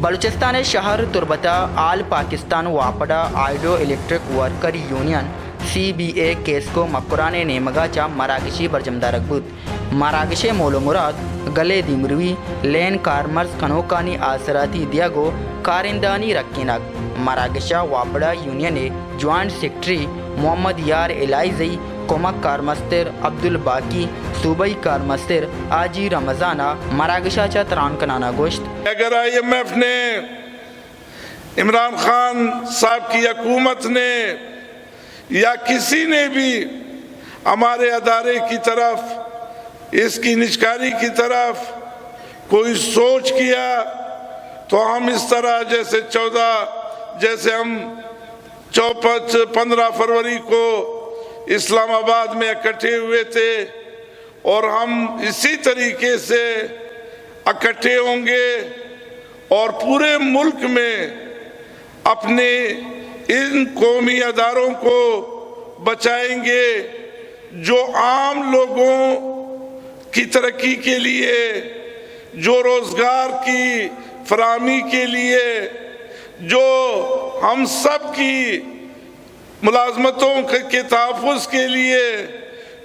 बलूचिस्तान शहर तुरबता आल पाकिस्तान वापडा hydro electric worker union CBA केस को मक्कुराने नेमगाचा मरागशी बरजमदारकबूत मरागशे मोलो मुराद गले दिमरवी लेन कार्मर्स कनोकानी आसराती दियागो कारिंदानी रक्कीनक मरागशा वापडा union joint secretary Mohammad Yar एलाइजी कोमक कारमस्तर अब्दुल बाकी सूबाई कारमस्तर आजी रमजाना मरागशाचा तरान कनाना गोश्त। अगर IMF ने इमरान खान साहब की हुकूमत ने या किसी ने भी हमारे अदारे की तरफ इसकी निष्कारी की तरफ कोई सोच किया तो हम इस तरह जैसे हम 15 फरवरी को इस्लामाबाद में इकट्ठे हुए थे और हम इसी तरीके से इकट्ठे होंगे और पूरे मुल्क में अपने इन कौमी अदारों को बचाएंगे जो आम लोगों की तरक्की के लिए, जो रोजगार की फराहमी के लिए, जो हम सब की मुलाजमतों के तहफ़्फ़ुज़ के लिए,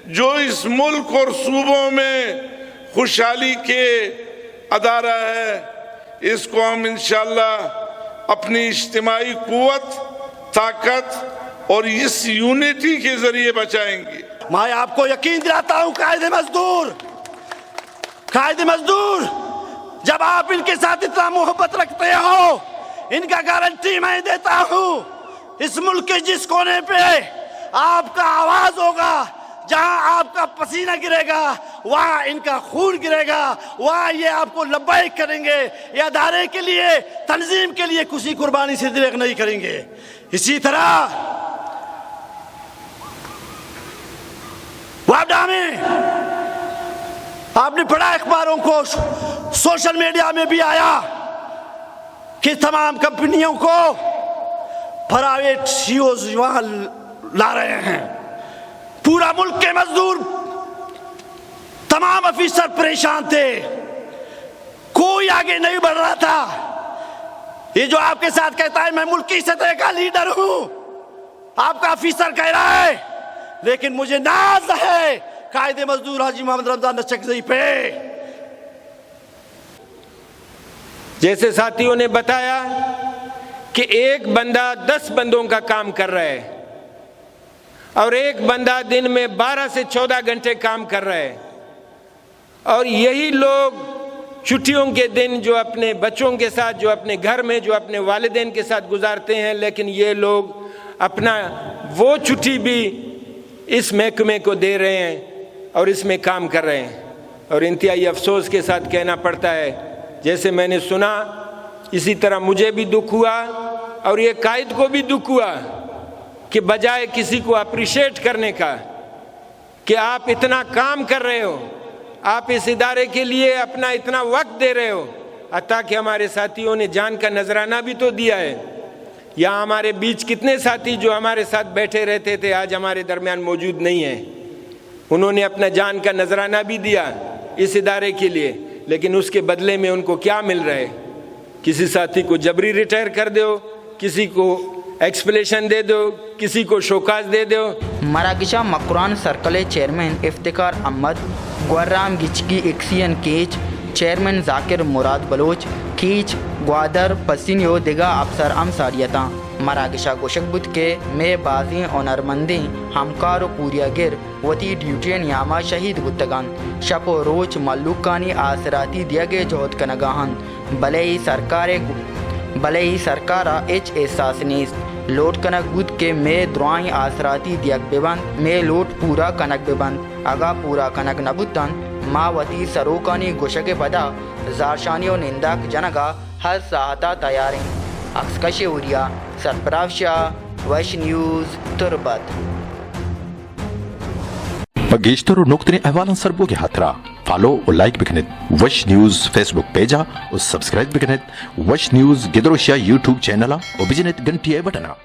जो इस मुल्क और सूबों में खुशहाली के अदारा है, इसको हम इंशाअल्लाह अपनी इज्तिमाई कुव्वत, ताकत और इस यूनिटी के जरिए बचाएंगे। मैं आपको यकीन दिलाता हूं कायदे मजदूर जब आप इनके साथ इतना मोहब्बत रखते हो, इनका गारंटी मैं देता हूं, इस मुल्क के जिस कोने पे आपका आवाज होगा, जहां आपका पसीना गिरेगा, वहां इनका खून गिरेगा, वहां ये आपको लब्बाइक करेंगे। ये अदारे के लिए, तंजीम के लिए किसी कुर्बानी से दिरेग नहीं करेंगे। इसी तरह वापडा में आपने पढ़ा अखबारों को, सोशल मीडिया में भी आया कि तमाम कंपनियों को प्राइवेट CEOs वहां ला रहे हैं। पूरा मुल्क के मजदूर, तमाम अफीसर परेशान थे, कोई आगे नहीं बढ़ रहा था। ये जो आपके साथ कहता है मैं मुल्क की सतह का लीडर हूं, आपका अफीसर कह रहा है, लेकिन मुझे नाज है कायदे मजदूर हाजी मोहम्मद रमजान नशकज़ई पे। जैसे साथियों ने बताया कि एक बंदा 10 बंदों का काम कर रहा है और एक बंदा दिन में 12 से 14 घंटे काम कर रहा है, और यही लोग छुट्टियों के दिन जो अपने बच्चों के साथ, जो अपने घर में, जो अपने वालिदैन के साथ गुजारते हैं, लेकिन ये लोग अपना वो छुट्टी भी इस महकमे को दे रहे हैं और इसमें काम कर रहे हैं। और इंतहाई अफसोस के साथ कहना पड़ता है, जैसे मैंने सुना इसी तरह मुझे भी दुख हुआ और ये कायद को भी दुख हुआ कि बजाय किसी को अप्रिशिएट करने का कि आप इतना काम कर रहे हो, आप इस इदारे के लिए अपना इतना वक्त दे रहे हो, ताकि हमारे साथियों ने जान का नजराना भी तो दिया है। यहाँ हमारे बीच कितने साथी जो हमारे साथ बैठे रहते थे आज हमारे दरमियान मौजूद नहीं है, उन्होंने अपना जान का नजराना भी दिया इस इदारे के लिए, लेकिन उसके बदले में उनको क्या मिल रहा है? किसी साथी को जबरी रिटायर कर दो, किसी को एक्सप्लेशन दे दो, किसी को शोकाज दे दो। मरागशा मक्कुरान सर्कल चेयरमैन इफ्तिकार अहमद, गुर्राम गिचकी एक्सियन केच चेयरमैन जाकिर मुराद बलोच कीच ग्वादर पसीनियो दिगा अफसर अमसारियता मरागशा गोशकबुत के में बाजी ओनरमंदी हमकार पूरिया गिर वती ड्यूटी नियामा शहीद बुतगान शपो रोच मल्लुकानी आसराती दिया गे जोहद कनगाहन भले ही सरकारा एच एहसास नीस लोट कनक बुत के में द्रुआई आसराती दियक बेबंद में लोट पूरा कनक बेबंद अगा पूरा कनक नबुतन मावती सरोकानी गोशके पदा जारशानियों निंदक जनगा हर सहाता तैयारें अक्सकशे उरिया सरपरावशा वश न्यूज़ तुरबत बगेश्तर नुक्तने अहवालन सरबोगे हाथरा फॉलो और लाइक बिकनेत वश न्यूज़ फेसबुक पेजा और सब्सक्राइब बिकनेत वश न्यूज़ गिदरोशिया यूट्यूब चैनल और बिजनेत घंटिया बटना।